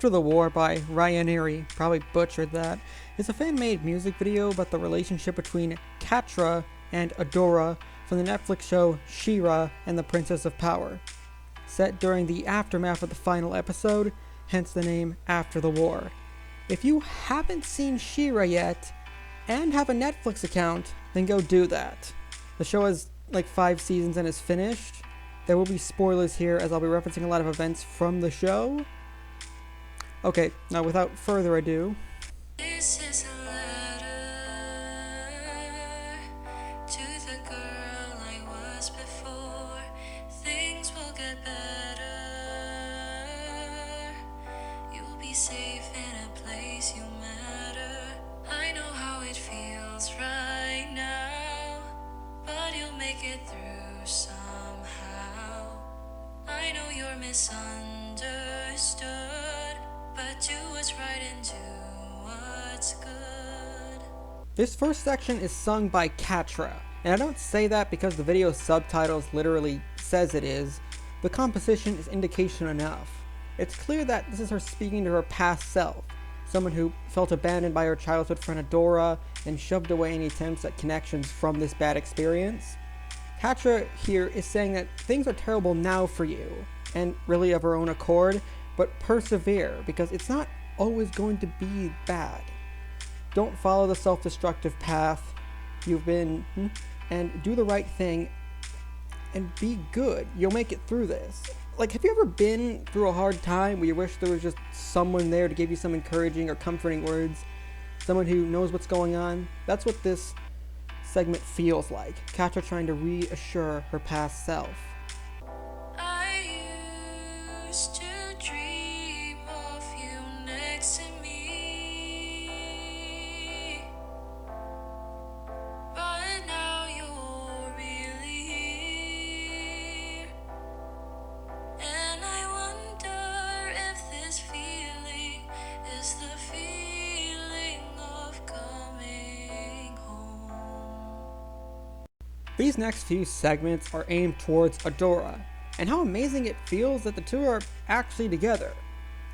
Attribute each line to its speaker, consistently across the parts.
Speaker 1: After the War by Reinaeiry, probably butchered that, is a fan-made music video about the relationship between Catra and Adora from the Netflix show She-Ra and the Princess of Power. Set during the aftermath of the final episode, hence the name After the War. If you haven't seen She-Ra yet, and have a Netflix account, then go do that. The show has like 5 seasons and is finished. There will be spoilers here as I'll be referencing a lot of events from the show. Okay, now without further ado.
Speaker 2: This is a letter to the girl I was before. Things will get better. You'll be safe in a place you matter. I know how it feels right now, but you'll make it through somehow. I know you're misunderstood, but do what's right and do what's good.
Speaker 1: This first section is sung by Catra, and I don't say that because the video subtitles literally says it is. The composition is indication enough. It's clear that this is her speaking to her past self, someone who felt abandoned by her childhood friend Adora and shoved away any attempts at connections from this bad experience. Catra here is saying that things are terrible now for you, and really of her own accord, but persevere, because it's not always going to be bad. Don't follow the self-destructive path you've been, and do the right thing, and be good. You'll make it through this. Like, have you ever been through a hard time where you wish there was just someone there to give you some encouraging or comforting words? Someone who knows what's going on? That's what this segment feels like. Catra trying to reassure her past self.
Speaker 2: I used to dream of you next to me, but now you're really here, and I wonder if this feeling is the feeling of coming home.
Speaker 1: These next few segments are aimed towards Adora, and how amazing it feels that the two are actually together.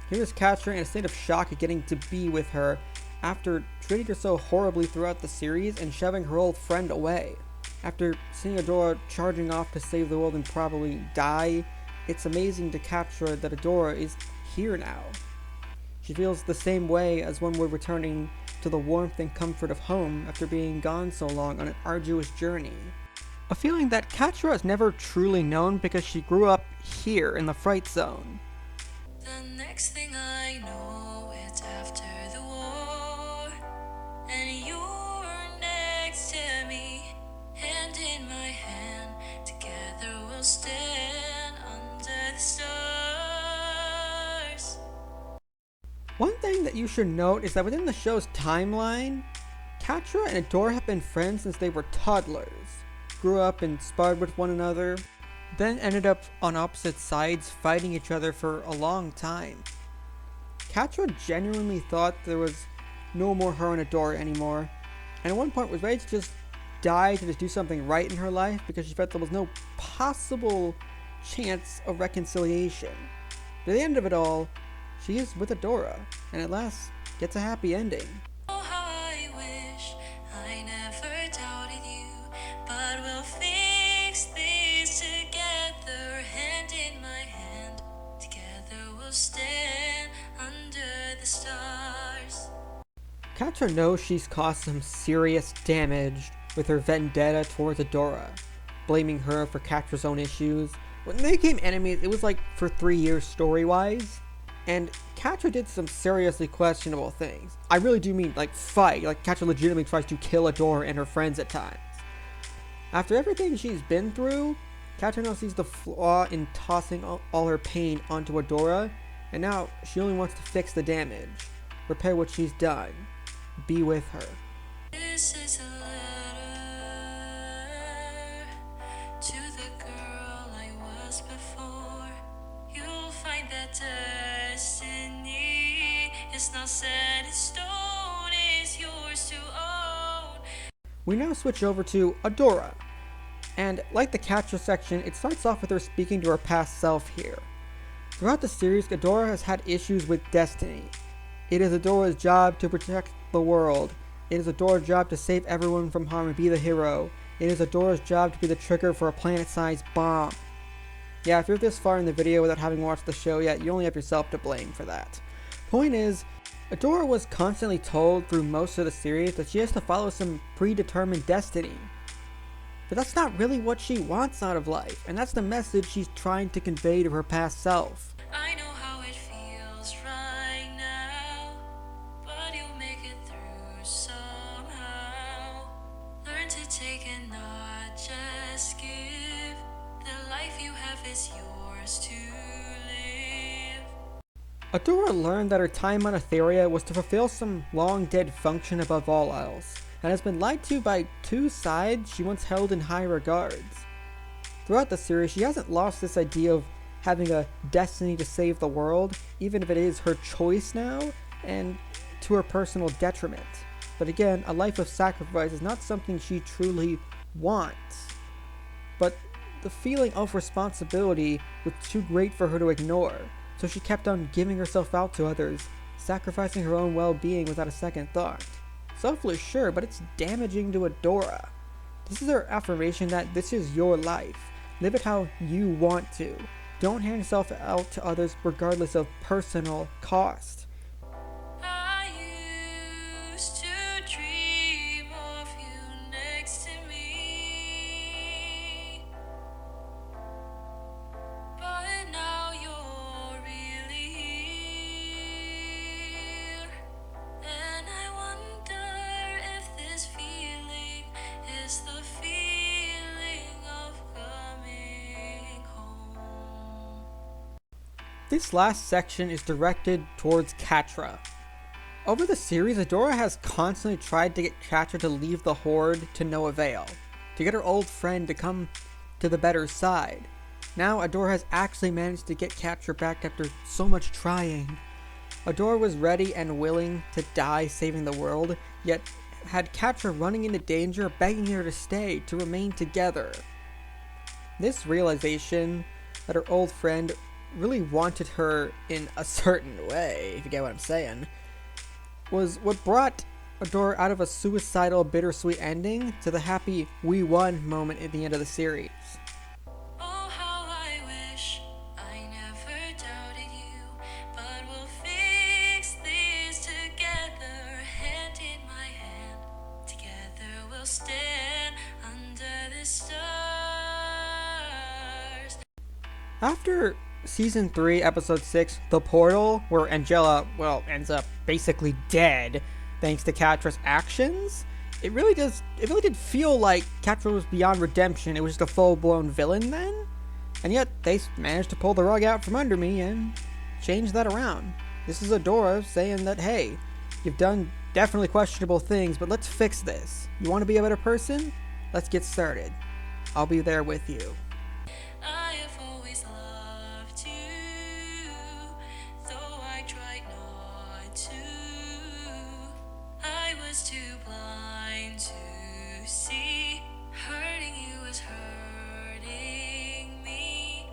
Speaker 1: Here's Catra in a state of shock at getting to be with her after treating her so horribly throughout the series and shoving her old friend away. After seeing Adora charging off to save the world and probably die, it's amazing to Catra that Adora is here now. She feels the same way as when we're returning to the warmth and comfort of home after being gone so long on an arduous journey. A feeling that Catra has never truly known because she grew up here in the Fright Zone.
Speaker 2: The next thing I know, it's after the war, and you're next to me, hand in my hand, together we'll stand under the stars.
Speaker 1: One thing that you should note is that within the show's timeline, Catra and Adora have been friends since they were toddlers, grew up and sparred with one another, then ended up on opposite sides fighting each other for a long time. Catra genuinely thought there was no more her and Adora anymore, and at one point was ready to just die to just do something right in her life because she felt there was no possible chance of reconciliation. But at the end of it all, she is with Adora, and at last gets a happy ending.
Speaker 2: Oh, how I wish I never doubted you, but we'll fix this together, hand in my hand, together we'll stand under the stars.
Speaker 1: Catra knows she's caused some serious damage with her vendetta towards Adora, blaming her for Catra's own issues. When they became enemies, it was like for 3 years story-wise, and Catra did some seriously questionable things. I really do mean like fight, like Catra legitimately tries to kill Adora and her friends at times. After everything she's been through, Catra now sees the flaw in tossing all her pain onto Adora, and now she only wants to fix the damage, repair what she's done, be with her.
Speaker 2: This is a letter to the girl I was before. You'll find that destiny is not set in stone, is yours to own.
Speaker 1: We now switch over to Adora, and like the Catra section, it starts off with her speaking to her past self here. Throughout the series, Ghidorah has had issues with destiny. It is Ghidorah's job to protect the world. It is Ghidorah's job to save everyone from harm and be the hero. It is Ghidorah's job to be the trigger for a planet-sized bomb. Yeah, if you're this far in the video without having watched the show yet, you only have yourself to blame for that. Point is, Ghidorah was constantly told through most of the series that she has to follow some predetermined destiny. But that's not really what she wants out of life, and that's the message she's trying to convey to her past self.
Speaker 2: I know how it feels right now, but you'll make it through somehow. Learn to take and not just give. The life you have is yours to live.
Speaker 1: Ghidorah learned that her time on Etheria was to fulfill some long-dead function above all else, and has been lied to by two sides she once held in high regards. Throughout the series, she hasn't lost this idea of having a destiny to save the world, even if it is her choice now, and to her personal detriment. But again, a life of sacrifice is not something she truly wants. But the feeling of responsibility was too great for her to ignore, so she kept on giving herself out to others, sacrificing her own well-being without a second thought. Selfless, sure, but it's damaging to Ghidorah. This is her affirmation that this is your life. Live it how you want to. Don't hand yourself out to others regardless of personal cost.
Speaker 2: I used to dream of you next to me, but now you're really here, and I wonder if this feeling is the feeling of coming home.
Speaker 1: This last section is directed towards Catra. Over the series, Ghidorah has constantly tried to get Catra to leave the Horde to no avail, to get her old friend to come to the better side. Now, Ghidorah has actually managed to get Catra back after so much trying. Ghidorah was ready and willing to die saving the world, yet had Catra running into danger, begging her to stay, to remain together. This realization that her old friend really wanted her in a certain way, if you get what I'm saying, was what brought Ghidorah out of a suicidal, bittersweet ending to the happy "we won" moment at the end of the series.
Speaker 2: Oh, how I wish I never doubted you, but we'll fix this together, hand in my hand. Together we'll stand under the stars.
Speaker 1: After Season 3, Episode 6, The Portal, where Angela, ends up basically dead thanks to Catra's actions, it really did feel like Catra was beyond redemption. It was just a full-blown villain then, and yet they managed to pull the rug out from under me and change that around. This is Ghidorah saying that, hey, you've done definitely questionable things, but let's fix this. You want to be a better person? Let's get started. I'll be there with you.
Speaker 2: I have always loved you, though I tried not to. I was too blind to see hurting you was hurting me.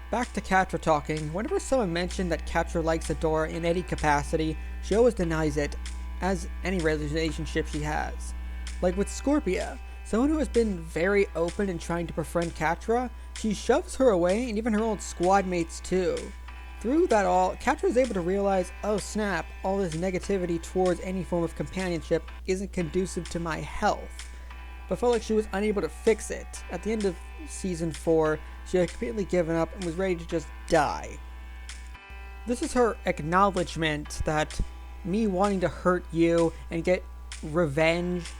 Speaker 1: Back to Catra talking. Whenever someone mentioned that Catra likes Ghidorah in any capacity, she always denies it, as any relationship she has. Like with Scorpia, someone who has been very open in trying to befriend Catra, she shoves her away, and even her old squad mates too. Through that all, Catra is able to realize, oh snap, all this negativity towards any form of companionship isn't conducive to my health. But felt like she was unable to fix it. At the end of Season 4, she had completely given up and was ready to just die. This is her acknowledgement that me wanting to hurt you and get revenge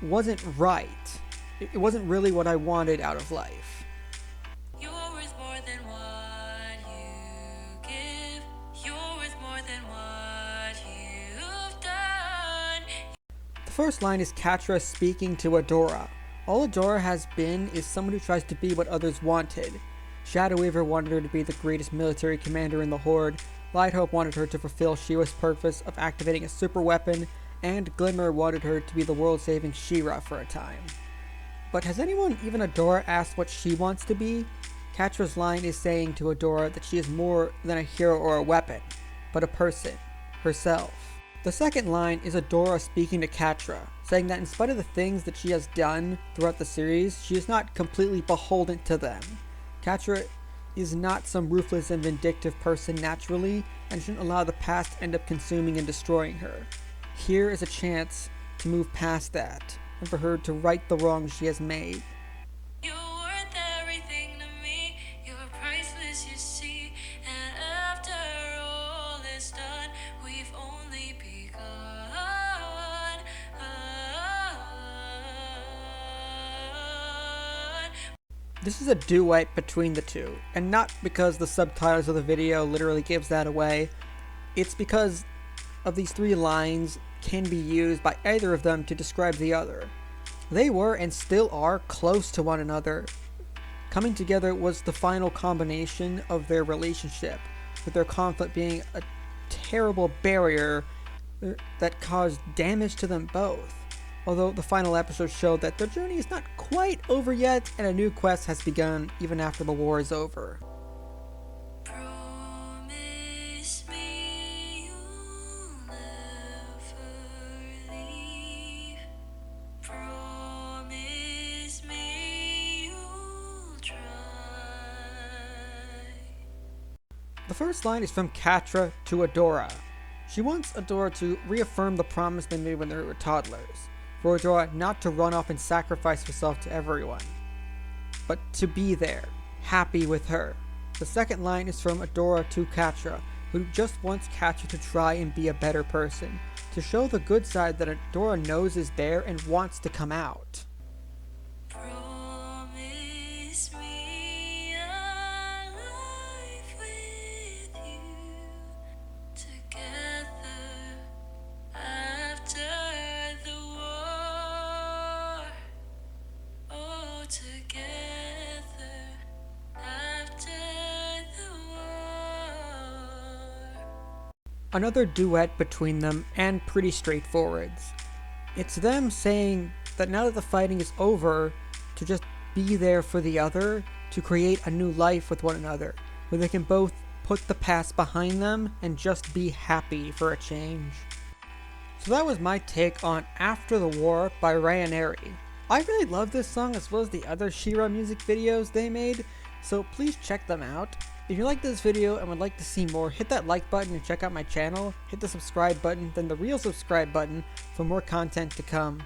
Speaker 1: wasn't right. It wasn't really what I wanted out of life.
Speaker 2: You're worth more than what you give. You're worth more than what you've done.
Speaker 1: The first line is Catra speaking to Ghidorah. All Ghidorah has been is someone who tries to be what others wanted. Shadow Weaver wanted her to be the greatest military commander in the Horde, Lighthope wanted her to fulfill She-Ra's purpose of activating a super weapon, and Glimmer wanted her to be the world-saving She-Ra for a time. But has anyone, even Ghidorah, asked what she wants to be? Katra's line is saying to Adora that she is more than a hero or a weapon, but a person, herself. The second line is Adora speaking to Katra, saying that in spite of the things that she has done throughout the series, she is not completely beholden to them. Katra is not some ruthless and vindictive person naturally, and shouldn't allow the past to end up consuming and destroying her. Here is a chance to move past that, and for her to right the wrongs she has made.
Speaker 2: You're worth everything to me. You're priceless, you see. And after all is done, we've only begun.
Speaker 1: This is a duet between the two, and not because the subtitles of the video literally gives that away. It's because of these three lines can be used by either of them to describe the other. They were and still are close to one another. Coming together was the final combination of their relationship, with their conflict being a terrible barrier that caused damage to them both. Although the final episode showed that their journey is not quite over yet, and a new quest has begun even after the war is over.
Speaker 2: Promise me you'll never leave. Promise me you'll try.
Speaker 1: The first line is from Katra to Adora. She wants Adora to reaffirm the promise they made when they were toddlers, for Adora not to run off and sacrifice herself to everyone, but to be there, happy with her. The second line is from Adora to Katra, who just wants Katra to try and be a better person, to show the good side that Adora knows is there and wants to come out.
Speaker 2: Promise me a life with you together after the war. Oh, together after the war.
Speaker 1: Another duet between them, and pretty straightforward. It's them saying that now that the fighting is over, to just be there for the other, to create a new life with one another, where they can both put the past behind them and just be happy for a change. So that was my take on After the War by Reinaeiry. I really love this song as well as the other She-Ra music videos they made, so please check them out. If you like this video and would like to see more, hit that like button and check out my channel, hit the subscribe button, then the real subscribe button for more content to come.